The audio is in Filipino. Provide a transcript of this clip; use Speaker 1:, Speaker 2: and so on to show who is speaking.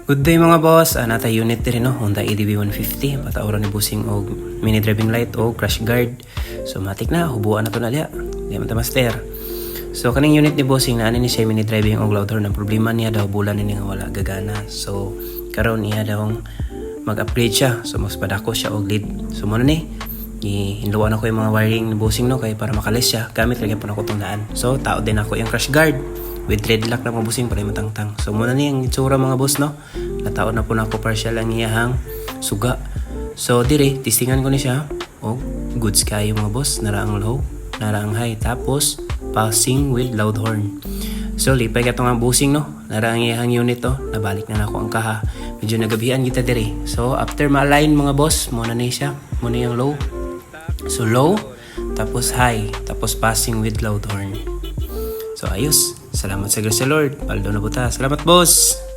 Speaker 1: Good day mga boss, nata unit din no, Honda EDV 150, patauran ni busing og mini driving light o crash guard. So matik na, hubuan na to na liya, di man ta master. So kaning unit ni bossing na ni siya mini driving og loud horn, ang problema niya daw bulan ni nga wala gagana. So karon niya daw mag-upgrade siya, so mas padako siya og lead. So muna ni, hinluan ako yung mga wiring ni bossing no, kay para makalis siya, gamit lagi po na ko tundaan. So tao din ako yung crash guard with red lock na mga bossing para matangtang. So muna ni ang itsura mga boss no, nataon na po na ako partial ang iyahang suga. So dire testingan ko ni siya. Oh, goods kayo mga boss, nara ang low, nara ang high, tapos passing with loud horn. So lipay ka nga bossing no, nara ang iyahang unit to, nabalik na ako ang kaha. Medyo nagabihan kita dire. So after ma-align mga boss, muna ni siya, muna yung low. So low, tapos high, tapos passing with loud horn. So ayos. Salamat sa Grace Lord. Paldo na buta. Salamat boss.